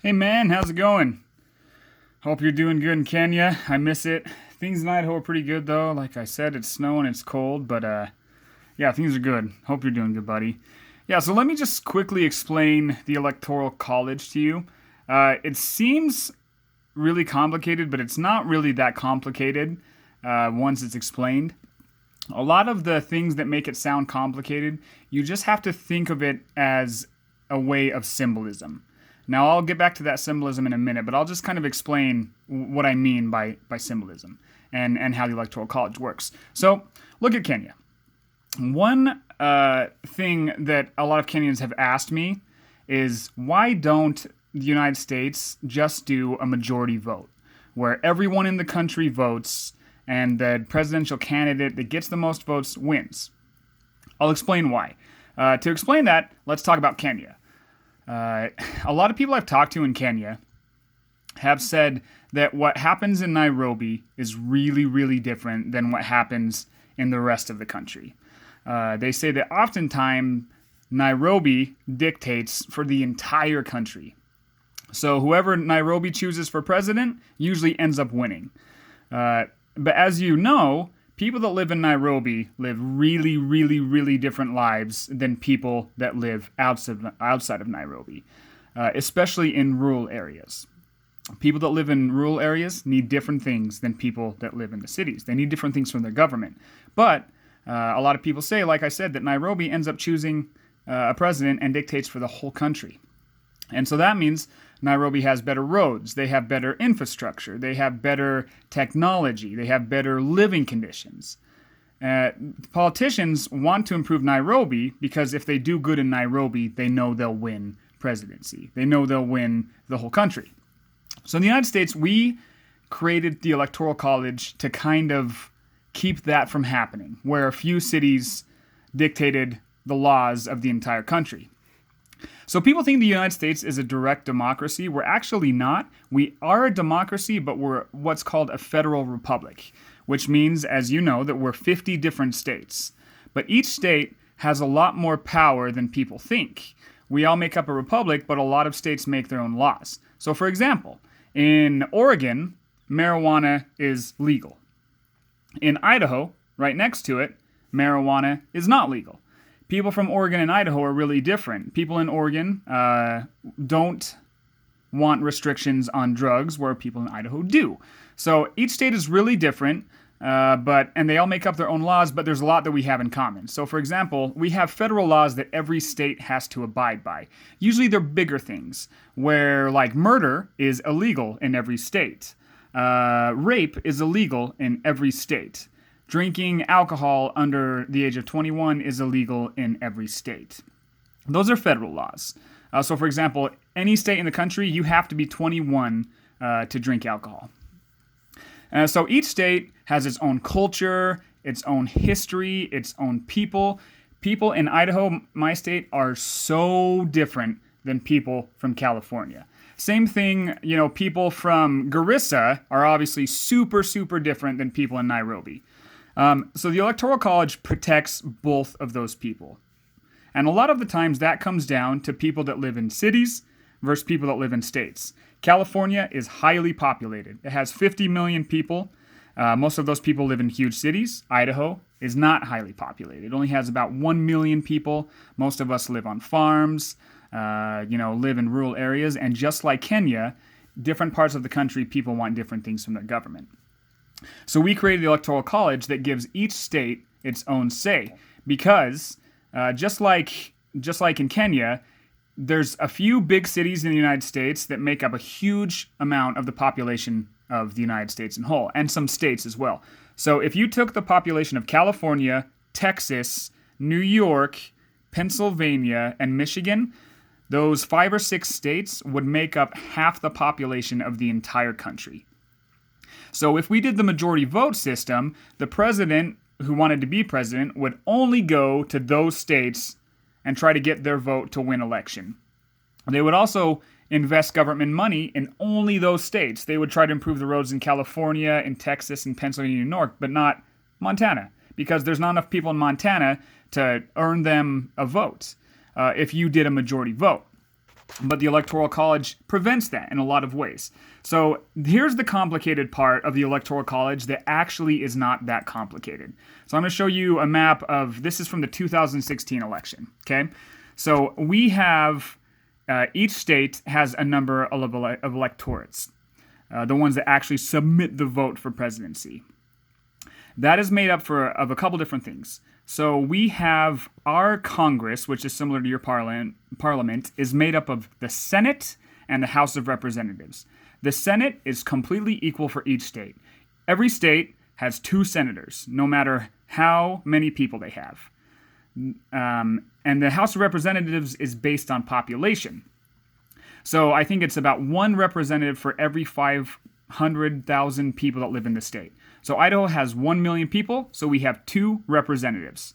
Hey man, how's it going? Hope you're doing good in Kenya. I miss it. Things in Idaho are pretty good though. Like I said, it's snowing, it's cold, but yeah, things are good. Hope you're doing good, buddy. Yeah, so let me just quickly explain the Electoral College to you. It seems really complicated, but it's not really that complicated once it's explained. A lot of the things that make it sound complicated, you just have to think of it as a way of symbolism. Now, I'll get back to that symbolism in a minute, but I'll just kind of explain what I mean by symbolism and how the Electoral College works. So, look at Kenya. One thing that a lot of Kenyans have asked me is why don't the United States just do a majority vote where everyone in the country votes and the presidential candidate that gets the most votes wins? I'll explain why. To explain that, let's talk about Kenya. A lot of people I've talked to in Kenya have said that what happens in Nairobi is really, really different than what happens in the rest of the country. They say that oftentimes Nairobi dictates for the entire country. So whoever Nairobi chooses for president usually ends up winning. But as you know, people that live in Nairobi live really, really, really different lives than people that live outside of Nairobi, especially in rural areas. People that live in rural areas need different things than people that live in the cities. They need different things from their government. But a lot of people say, like I said, that Nairobi ends up choosing a president and dictates for the whole country. And so that means Nairobi has better roads, they have better infrastructure, they have better technology, they have better living conditions. Politicians want to improve Nairobi because if they do good in Nairobi, they know they'll win presidency. They know they'll win the whole country. So in the United States, we created the Electoral College to kind of keep that from happening, where a few cities dictated the laws of the entire country. So people think the United States is a direct democracy. We're actually not. We are a democracy, but we're what's called a federal republic, which means, as you know, that we're 50 different states. But each state has a lot more power than people think. We all make up a republic, but a lot of states make their own laws. So for example, in Oregon, marijuana is legal. In Idaho, right next to it, marijuana is not legal. People from Oregon and Idaho are really different. People in Oregon don't want restrictions on drugs, where people in Idaho do. So each state is really different, and they all make up their own laws, but there's a lot that we have in common. So for example, we have federal laws that every state has to abide by. Usually they're bigger things, where like murder is illegal in every state. Rape is illegal in every state. Drinking alcohol under the age of 21 is illegal in every state. Those are federal laws. So for example, any state in the country, you have to be 21 to drink alcohol. So each state has its own culture, its own history, its own people. People in Idaho, my state, are so different than people from California. Same thing, people from Garissa are obviously super, super different than people in Nairobi. So the Electoral College protects both of those people. And a lot of the times that comes down to people that live in cities versus people that live in states. California is highly populated. It has 50 million people. Most of those people live in huge cities. Idaho is not highly populated. It only has about 1 million people. Most of us live on farms, live in rural areas. And just like Kenya, different parts of the country, people want different things from their government. So we created the Electoral College that gives each state its own say, because just like in Kenya, there's a few big cities in the United States that make up a huge amount of the population of the United States in whole, and some states as well. So if you took the population of California, Texas, New York, Pennsylvania, and Michigan, those 5 or 6 states would make up half the population of the entire country. So if we did the majority vote system, the president who wanted to be president would only go to those states and try to get their vote to win election. They would also invest government money in only those states. They would try to improve the roads in California, in Texas, in Pennsylvania, and New York, but not Montana, because there's not enough people in Montana to earn them a vote if you did a majority vote. But the Electoral College prevents that in a lot of ways. So here's the complicated part of the Electoral College that actually is not that complicated. So I'm going to show you a map of, this is from the 2016 election, okay? So we have, each state has a number of electorates, the ones that actually submit the vote for presidency. That is made up of a couple different things. So we have our Congress, which is similar to your parliament, is made up of the Senate and the House of Representatives. The Senate is completely equal for each state. Every state has 2 senators, no matter how many people they have. And the House of Representatives is based on population. So I think it's about 1 representative for every 500,000 people that live in the state. So Idaho has 1 million people, so we have 2 representatives.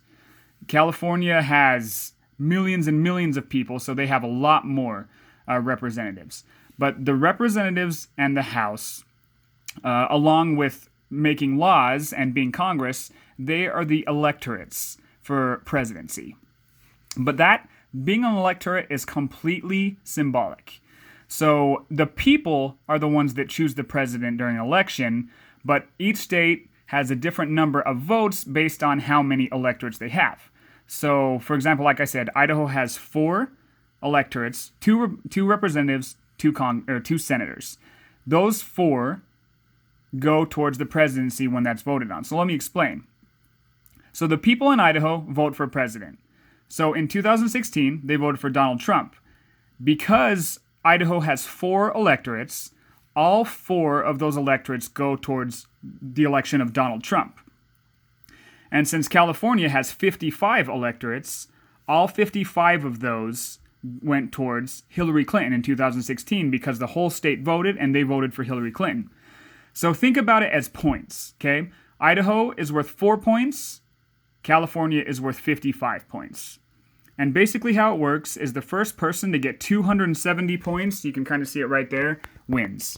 California has millions and millions of people, so they have a lot more representatives. But the representatives and the House, along with making laws and being Congress, they are the electorates for presidency. But that, being an electorate, is completely symbolic. So the people are the ones that choose the president during an election, but each state has a different number of votes based on how many electorates they have. So, for example, like I said, Idaho has 4 electorates, 2 representatives, 2 senators. Those 4 go towards the presidency when that's voted on. So let me explain. So the people in Idaho vote for president. So in 2016, they voted for Donald Trump. Because Idaho has 4 electorates, all 4 of those electorates go towards the election of Donald Trump. And since California has 55 electorates, all 55 of those went towards Hillary Clinton in 2016 because the whole state voted and they voted for Hillary Clinton. So think about it as points, okay? Idaho is worth 4 points. California is worth 55 points. And basically how it works is the first person to get 270 points, you can kind of see it right there, wins.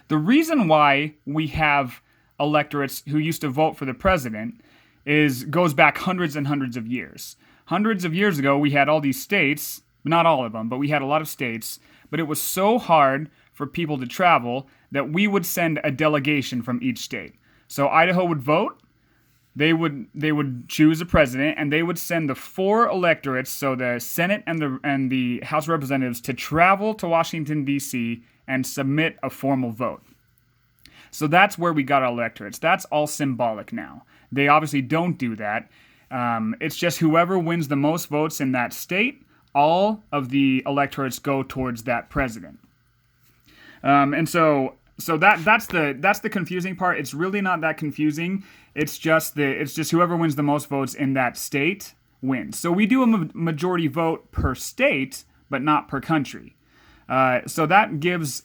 The reason why we have electorates who used to vote for the president goes back hundreds and hundreds of years. Hundreds of years ago, we had all these states, not all of them, but we had a lot of states, but it was so hard for people to travel that we would send a delegation from each state. So Idaho would vote, they would choose a president, and they would send the 4 electorates, so the Senate and the House of Representatives, to travel to Washington, D.C. and submit a formal vote. So that's where we got our electorates. That's all symbolic now. They obviously don't do that. It's just whoever wins the most votes in that state, all of the electorates go towards that president. And so that's the confusing part. It's really not that confusing. It's just whoever wins the most votes in that state wins. So we do a majority vote per state, but not per country. So that gives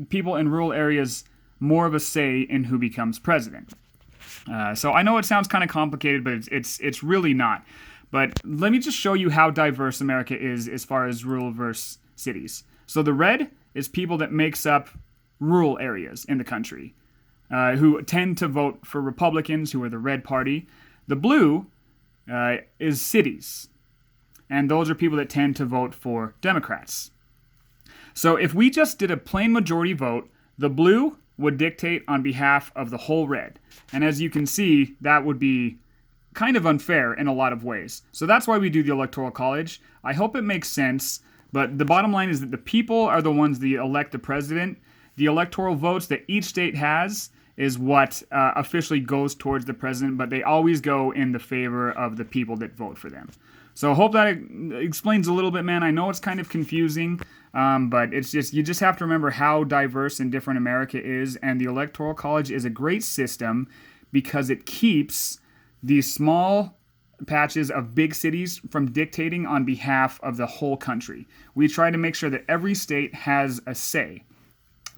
people in rural areas more of a say in who becomes president. So I know it sounds kind of complicated, but it's really not. But let me just show you how diverse America is as far as rural versus cities. So the red is people that makes up rural areas in the country, who tend to vote for Republicans, who are the red party. The blue is cities, and those are people that tend to vote for Democrats. So if we just did a plain majority vote, the blue would dictate on behalf of the whole red. And as you can see, that would be kind of unfair in a lot of ways. So that's why we do the Electoral College. I hope it makes sense, but the bottom line is that the people are the ones that elect the president. The electoral votes that each state has is what officially goes towards the president, but they always go in the favor of the people that vote for them. So I hope that explains a little bit, man. I know it's kind of confusing, but it's just you just have to remember how diverse and different America is, and the Electoral College is a great system because it keeps these small patches of big cities from dictating on behalf of the whole country. We try to make sure that every state has a say.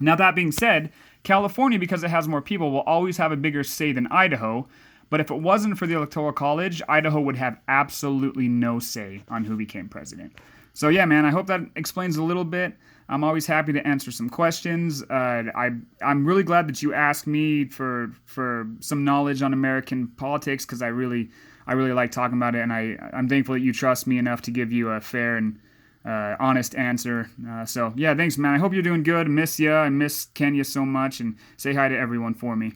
Now, that being said, California, because it has more people, will always have a bigger say than Idaho. But if it wasn't for the Electoral College, Idaho would have absolutely no say on who became president. So yeah, man, I hope that explains a little bit. I'm always happy to answer some questions. I'm really glad that you asked me for some knowledge on American politics because I really like talking about it, and I'm thankful that you trust me enough to give you a fair and honest answer. So yeah, thanks, man. I hope you're doing good. Miss ya. I miss Kenya so much, and say hi to everyone for me.